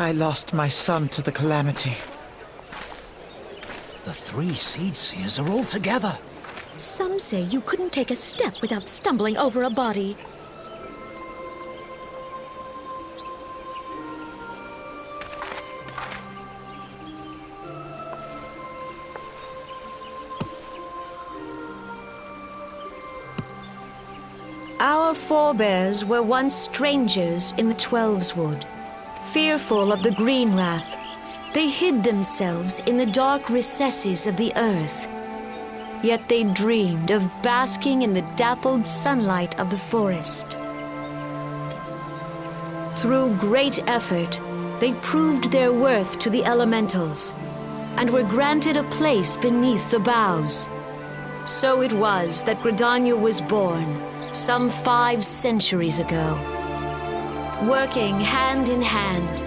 I lost my son to the calamity. The 3 Seed Seers are all together. Some say you couldn't take a step without stumbling over a body. Our forebears were once strangers in the Twelveswood. Fearful of the Green Wrath, they hid themselves in the dark recesses of the earth. Yet they dreamed of basking in the dappled sunlight of the forest. Through great effort, they proved their worth to the elementals, and were granted a place beneath the boughs. So it was that Gridania was born, some 5 centuries ago. Working hand in hand,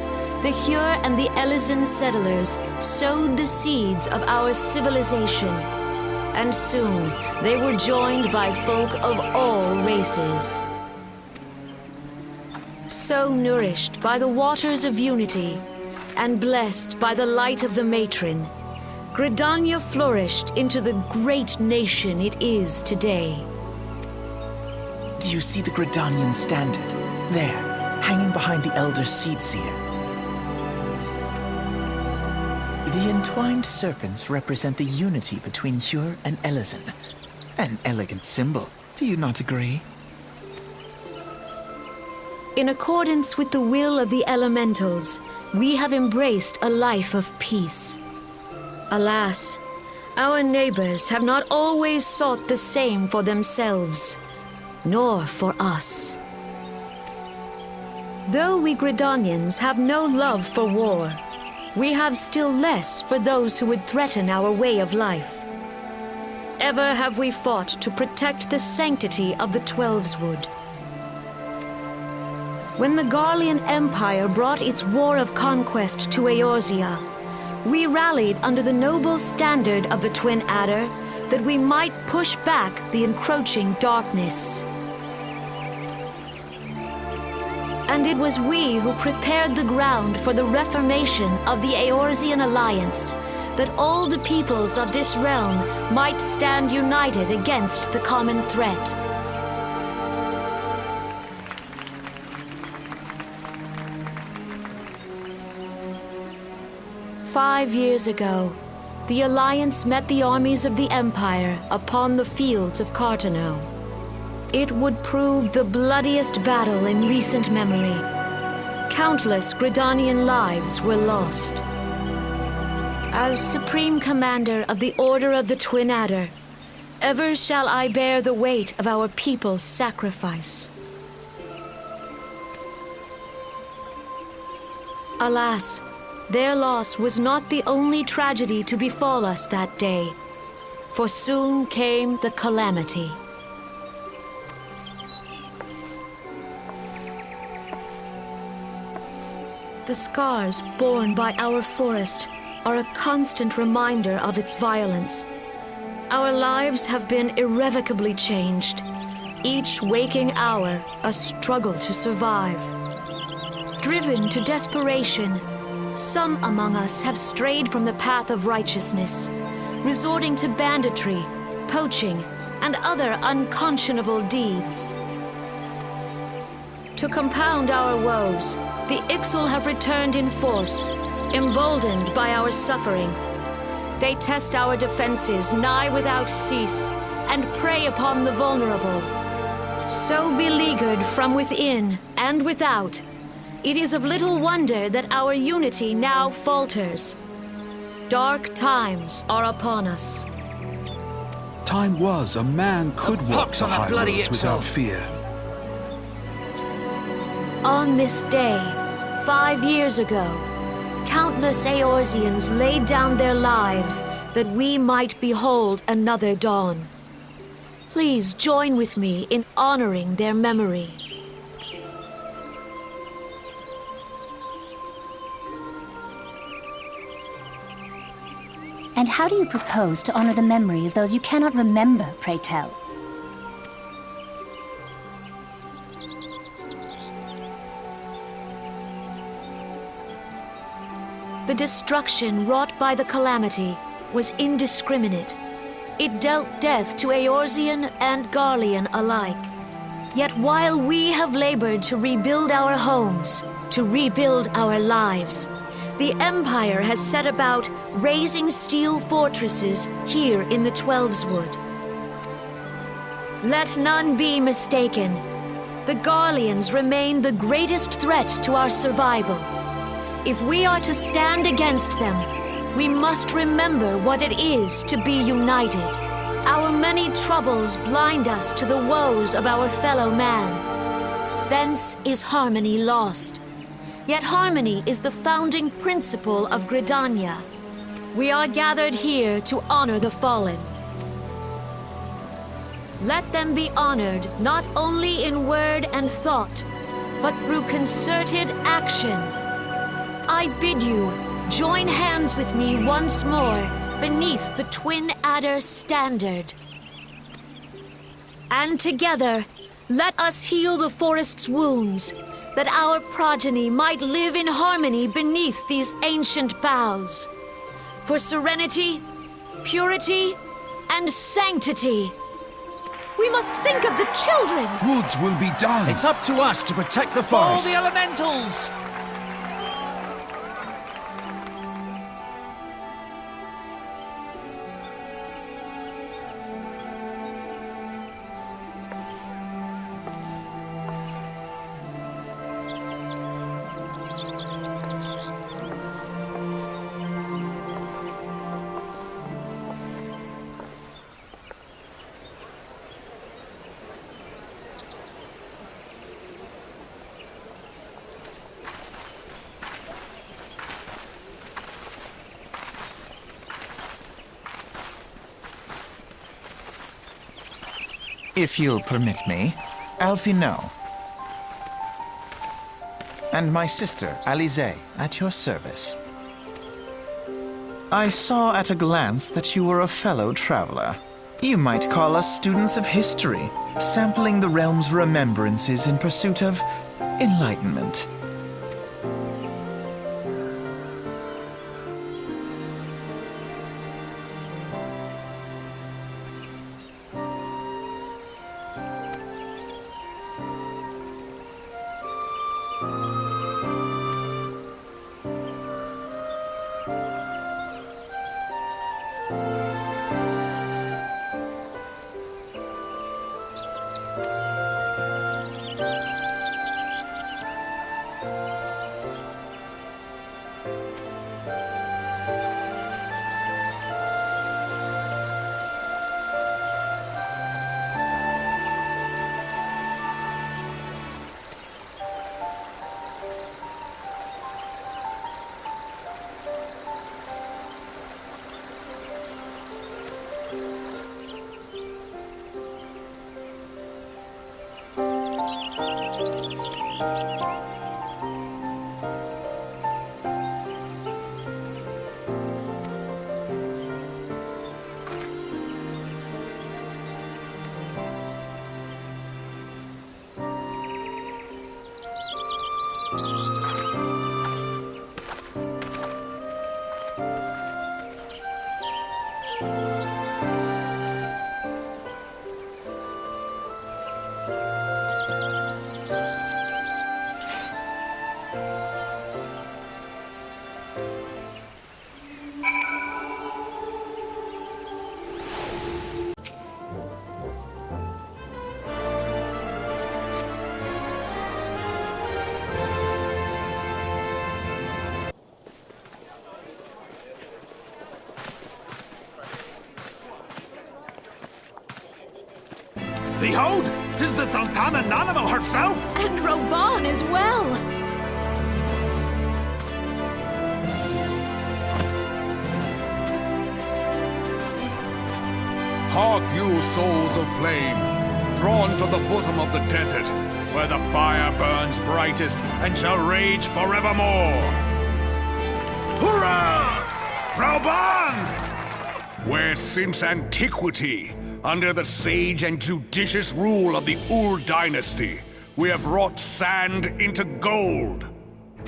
the Hyur and the Elysian settlers sowed the seeds of our civilization, and soon they were joined by folk of all races. So nourished by the waters of unity, and blessed by the light of the matron, Gridania flourished into the great nation it is today. Do you see the Gridanian standard? There, hanging behind the Elder Seed Seer. The entwined serpents represent the unity between Hyur and Elysian. An elegant symbol, do you not agree? In accordance with the will of the elementals, we have embraced a life of peace. Alas, our neighbors have not always sought the same for themselves, nor for us. Though we Gridanians have no love for war, we have still less for those who would threaten our way of life. Ever have we fought to protect the sanctity of the Twelveswood. When the Garlean Empire brought its war of conquest to Eorzea, we rallied under the noble standard of the Twin Adder that we might push back the encroaching darkness. And it was we who prepared the ground for the reformation of the Eorzean Alliance, that all the peoples of this realm might stand united against the common threat. "5 years ago, the Alliance met the armies of the Empire upon the fields of Cartano. It would prove the bloodiest battle in recent memory. Countless Gridanian lives were lost. As Supreme Commander of the Order of the Twin Adder, ever shall I bear the weight of our people's sacrifice. Alas, their loss was not the only tragedy to befall us that day, for soon came the calamity. The scars borne by our forest are a constant reminder of its violence. Our lives have been irrevocably changed, each waking hour a struggle to survive. Driven to desperation, some among us have strayed from the path of righteousness, resorting to banditry, poaching, and other unconscionable deeds. To compound our woes, the Ixal have returned in force, emboldened by our suffering. They test our defenses nigh without cease, and prey upon the vulnerable. So beleaguered from within and without, it is of little wonder that our unity now falters. Dark times are upon us. Time was a man could walk pox the on that high bloody roads without Ixal. fear. On this day, 5 years ago, countless Eorzeans laid down their lives that we might behold another dawn. Please join with me in honoring their memory. And how do you propose to honor the memory of those you cannot remember, pray tell? The destruction wrought by the calamity was indiscriminate. It dealt death to Eorzean and Garlean alike. Yet while we have labored to rebuild our homes, to rebuild our lives, the Empire has set about raising steel fortresses here in the Twelveswood. Let none be mistaken. The Garleans remain the greatest threat to our survival. If we are to stand against them, we must remember what it is to be united. Our many troubles blind us to the woes of our fellow man. Thence is harmony lost. Yet harmony is the founding principle of Gridania. We are gathered here to honor the fallen. Let them be honored not only in word and thought, but through concerted action. I bid you join hands with me once more beneath the Twin Adder standard. And together, let us heal the forest's wounds, that our progeny might live in harmony beneath these ancient boughs. For serenity, purity, and sanctity. We must think of the children! Woods will be done. It's up to us to protect the All forest. the elementals! If you'll permit me, Alphino. And my sister, Alize, at your service. I saw at a glance that you were a fellow traveler. You might call us students of history, sampling the realm's remembrances in pursuit of enlightenment. Behold, 'tis the Sultana Nanimo herself! And Roban as well! Hark you, souls of flame, drawn to the bosom of the desert, where the fire burns brightest and shall rage forevermore. Hurrah! Rauban! Where since antiquity, under the sage and judicious rule of the Ur dynasty, we have wrought sand into gold.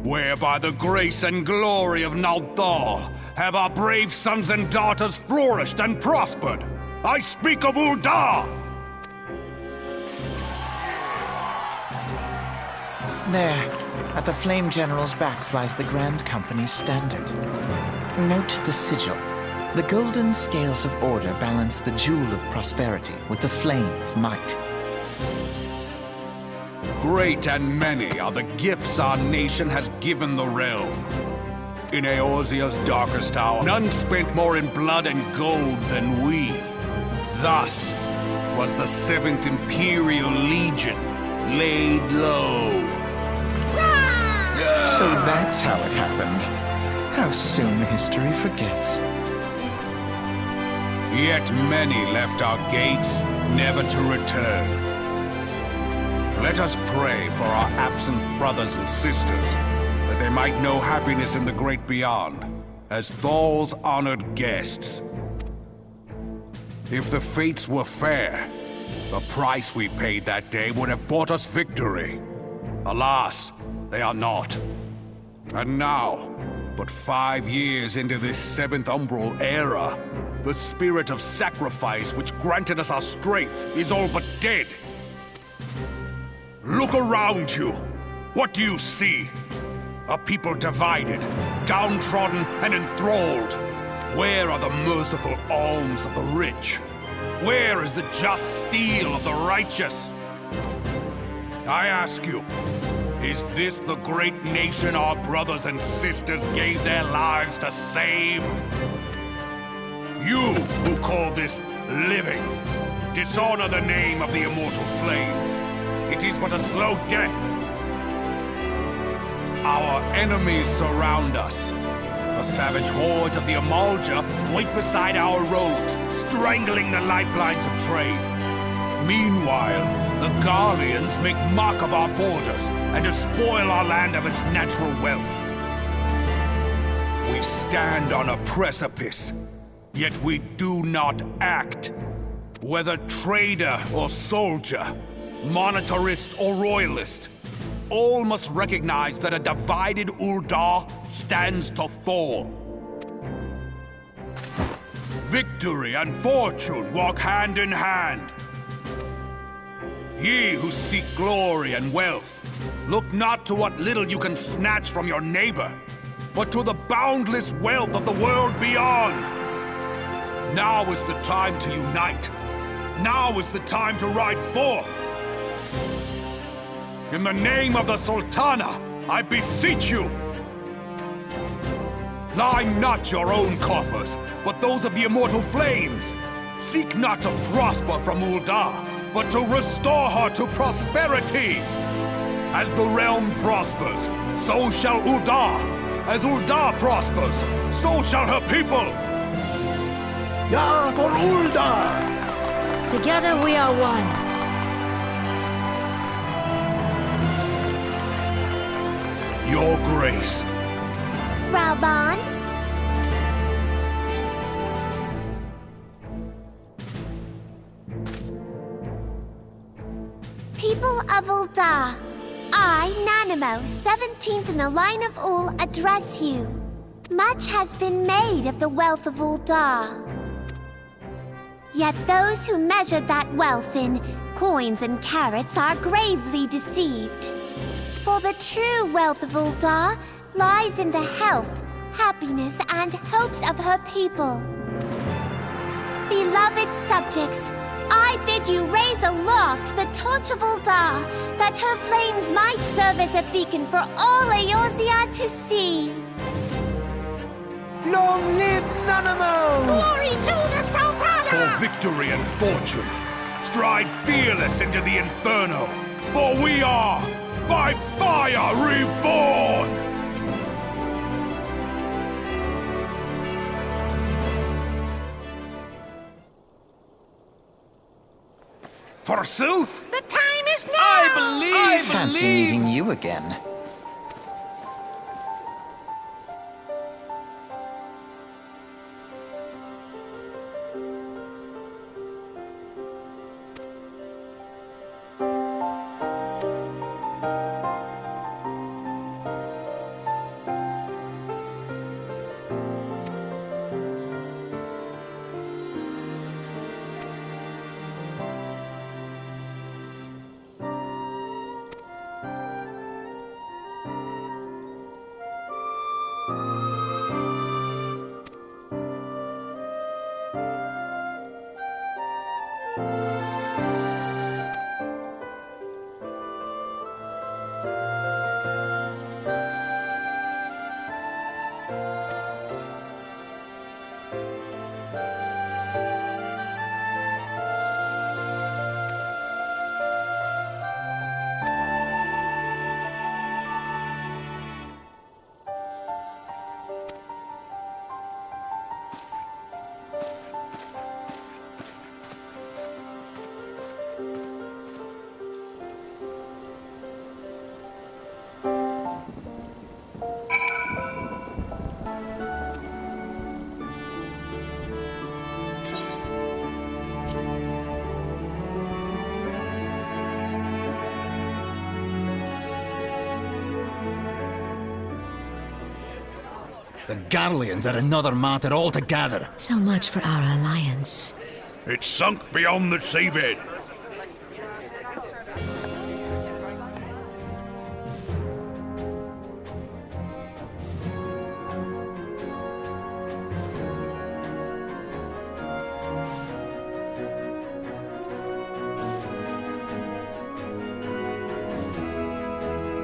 where by the grace and glory of Naldar have our brave sons and daughters flourished and prospered. I speak of Uldar! There, at the Flame General's back flies the Grand Company's standard. Note the sigil. The golden scales of order balance the jewel of prosperity with the flame of might. Great and many are the gifts our nation has given the realm. In Eorzea's darkest hour, none spent more in blood and gold than we. Thus was the 7th Imperial Legion laid low. So that's how it happened. How soon history forgets. Yet many left our gates, never to return. Let us pray for our absent brothers and sisters, that they might know happiness in the great beyond, as Thal's honored guests. If the fates were fair, the price we paid that day would have bought us victory. Alas, they are not. And now, but 5 years into this 7th Umbral era, the spirit of sacrifice which granted us our strength is all but dead. Look around you. What do you see? A people divided, downtrodden, and enthralled. Where are the merciful alms of the rich? Where is the just steel of the righteous? I ask you, is this the great nation our brothers and sisters gave their lives to save? You who call this living, dishonor the name of the immortal flames. It is but a slow death. Our enemies surround us. The savage hordes of the Amalja wait beside our roads, strangling the lifelines of trade. Meanwhile, the Garleans make mock of our borders and despoil our land of its natural wealth. We stand on a precipice, yet we do not act. Whether trader or soldier, monetarist or royalist, all must recognize that a divided Uldar stands to fall. Victory and fortune walk hand in hand. Ye who seek glory and wealth, look not to what little you can snatch from your neighbor, but to the boundless wealth of the world beyond. Now is the time to unite. Now is the time to ride forth. In the name of the Sultana, I beseech you! Line not your own coffers, but those of the immortal flames. Seek not to prosper from Uldar, but to restore her to prosperity. As the realm prospers, so shall Uldar. As Uldar prospers, so shall her people. Ja for Uldar! Together we are one. Your Grace. Rauban? People of Uldar, I, Nanimo, 17th in the line of Ul, address you. Much has been made of the wealth of Uldar. Yet those who measured that wealth in coins and carats are gravely deceived. For the true wealth of Uldar lies in the health, happiness, and hopes of her people. Beloved subjects, I bid you raise aloft the torch of Uldar, that her flames might serve as a beacon for all Eorzea to see. Long live Nanamo! Glory to the Sultana! For victory and fortune, stride fearless into the inferno, for we are by fire reborn! Forsooth? The time is now! I Fancy meeting you again. The Garleans are another matter altogether. So much for our alliance. It's sunk beyond the seabed.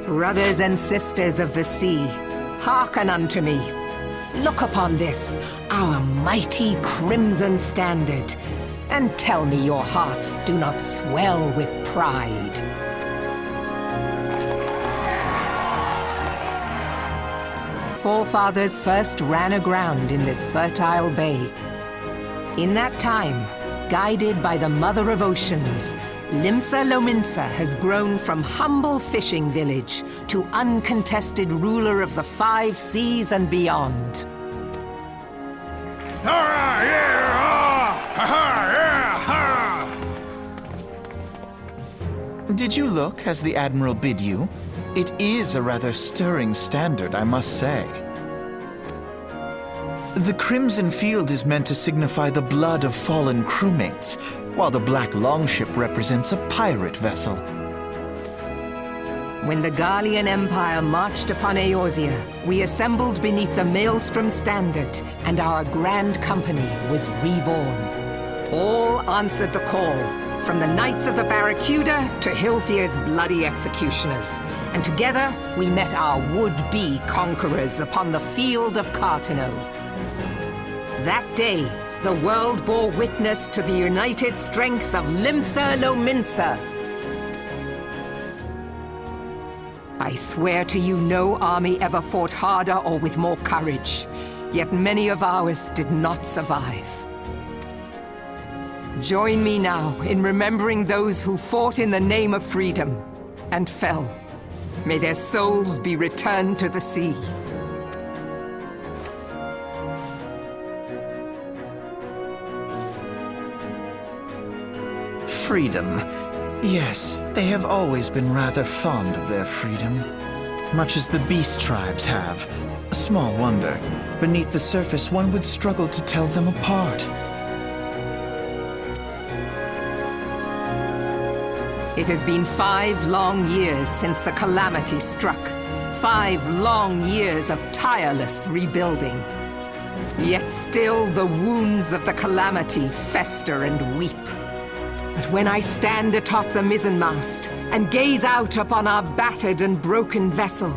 Brothers and sisters of the sea, hearken unto me. Look upon this, our mighty crimson standard, and tell me your hearts do not swell with pride. Forefathers first ran aground in this fertile bay. In that time, guided by the Mother of Oceans, Limsa Lominsa has grown from humble fishing village to uncontested ruler of the 5 seas and beyond. Did you look as the Admiral bid you? It is a rather stirring standard, I must say. The crimson field is meant to signify the blood of fallen crewmates, while the black longship represents a pirate vessel. When the Garlean Empire marched upon Eorzea, we assembled beneath the Maelstrom standard, and our grand company was reborn. All answered the call, from the Knights of the Barracuda to Hilthier's bloody executioners. And together, we met our would-be conquerors upon the field of Cartano. That day, the world bore witness to the united strength of Limsa Lominsa. I swear to you, no army ever fought harder or with more courage, yet many of ours did not survive. Join me now in remembering those who fought in the name of freedom and fell. May their souls be returned to the sea. Freedom. Yes, they have always been rather fond of their freedom. Much as the beast tribes have. Small wonder. Beneath the surface, one would struggle to tell them apart. It has been 5 long years since the calamity struck. 5 long years of tireless rebuilding. Yet still the wounds of the calamity fester and weep. But when I stand atop the mizzenmast and gaze out upon our battered and broken vessel,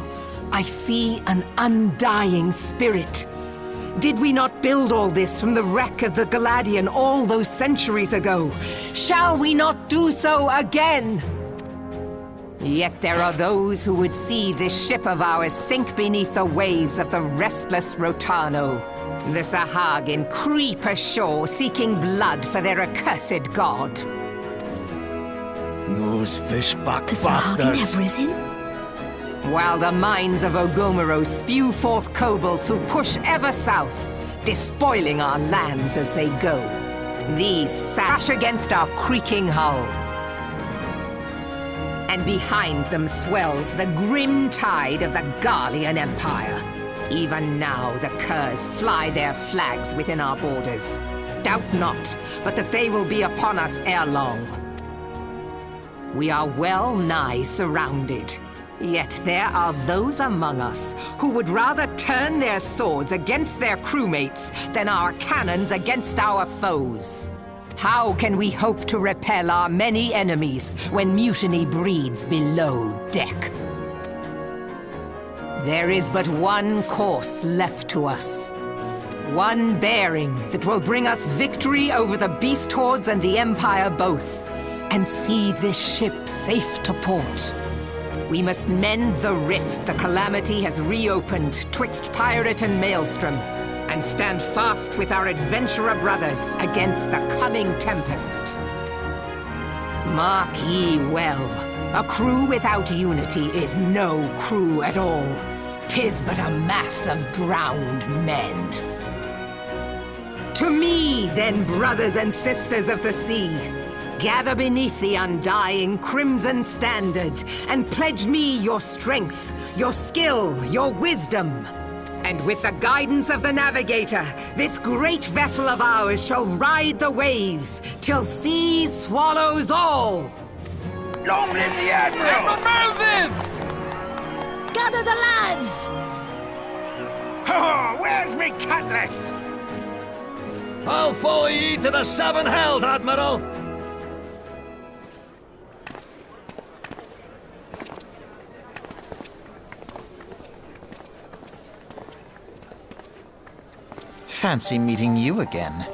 I see an undying spirit. Did we not build all this from the wreck of the Galadian all those centuries ago? Shall we not do so again? Yet there are those who would see this ship of ours sink beneath the waves of the restless Rotano. The Sahagin creep ashore seeking blood for their accursed god. Those fishback The Sahagin bastards. have risen? While the mines of Ogomero spew forth kobolds who push ever south, despoiling our lands as they go. These sash against our creaking hull. And behind them swells the grim tide of the Garlean Empire. Even now the curs fly their flags within our borders. Doubt not, but that they will be upon us ere long. We are well nigh surrounded. Yet there are those among us who would rather turn their swords against their crewmates than our cannons against our foes. How can we hope to repel our many enemies when mutiny breeds below deck? There is but one course left to us. One bearing that will bring us victory over the beast hordes and the Empire both, and see this ship safe to port. We must mend the rift the calamity has reopened twixt pirate and Maelstrom, and stand fast with our adventurer brothers against the coming tempest. Mark ye well, a crew without unity is no crew at all. 'Tis but a mass of drowned men. To me, then, brothers and sisters of the sea, gather beneath the undying crimson standard and pledge me your strength, your skill, your wisdom. And with the guidance of the navigator, this great vessel of ours shall ride the waves till sea swallows all. Long live the Admiral! Gather the lads! Oh, where's me cutlass? I'll follow ye to the seven hells, Admiral! Fancy meeting you again.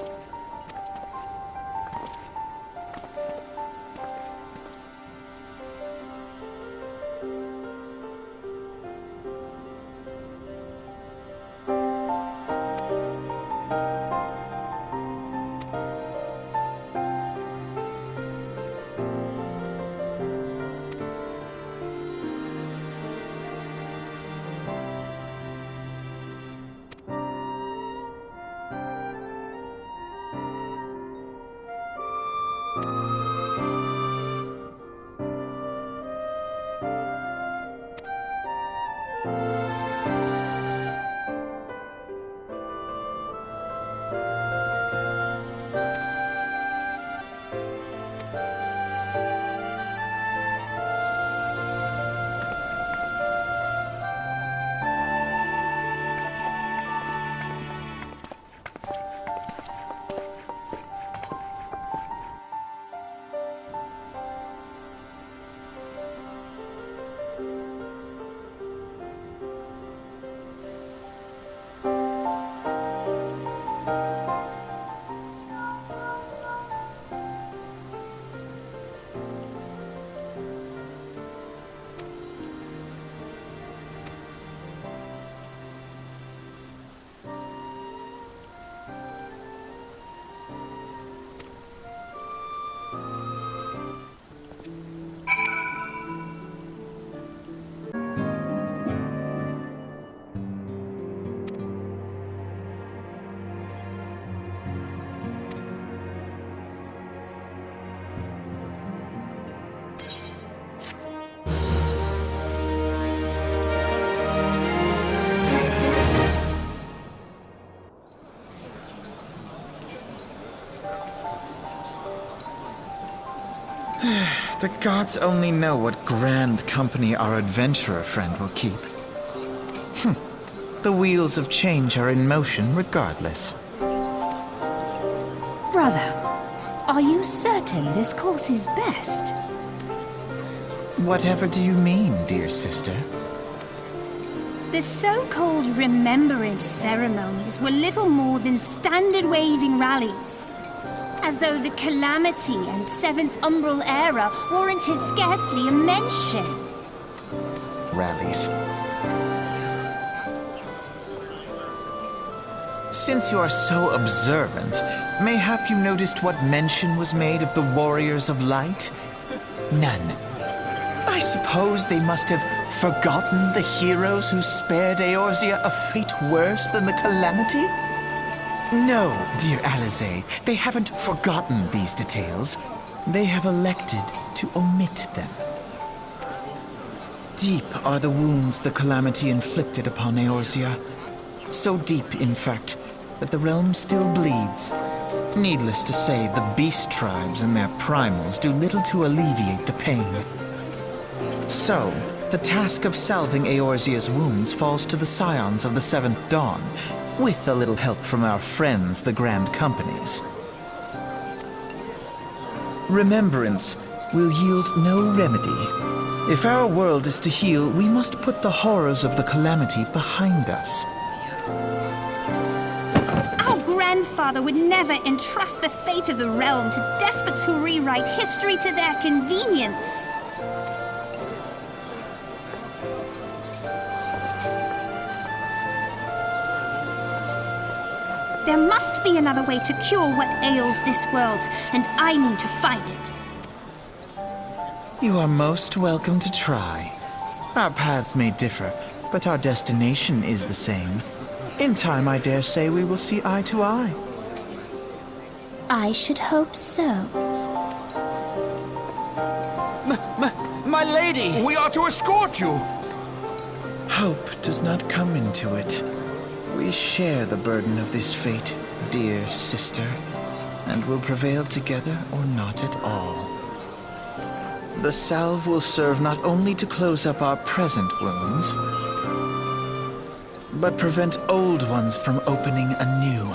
The gods only know what grand company our adventurer friend will keep. The wheels of change are in motion regardless. Brother, are you certain this course is best? Whatever do you mean, dear sister? The so-called remembrance ceremonies were little more than standard waving rallies. As though the Calamity and Seventh Umbral era warranted scarcely a mention. Rallies. Since you are so observant, mayhap you noticed what mention was made of the Warriors of Light? None. I suppose they must have forgotten the heroes who spared Eorzea a fate worse than the Calamity? No, dear Alize, they haven't forgotten these details. They have elected to omit them. Deep are the wounds the Calamity inflicted upon Eorzea. So deep, in fact, that the realm still bleeds. Needless to say, the beast tribes and their primals do little to alleviate the pain. So, the task of salving Eorzea's wounds falls to the scions of the Seventh Dawn, with a little help from our friends, the Grand Companies. Remembrance will yield no remedy. If our world is to heal, we must put the horrors of the Calamity behind us. Our grandfather would never entrust the fate of the realm to despots who rewrite history to their convenience. There must be another way to cure what ails this world, and I mean to find it. You are most welcome to try. Our paths may differ, but our destination is the same. In time, I dare say we will see eye to eye. I should hope so. My lady! We are to escort you! Hope does not come into it. We share the burden of this fate, dear sister, and will prevail together or not at all. The salve will serve not only to close up our present wounds, but prevent old ones from opening anew.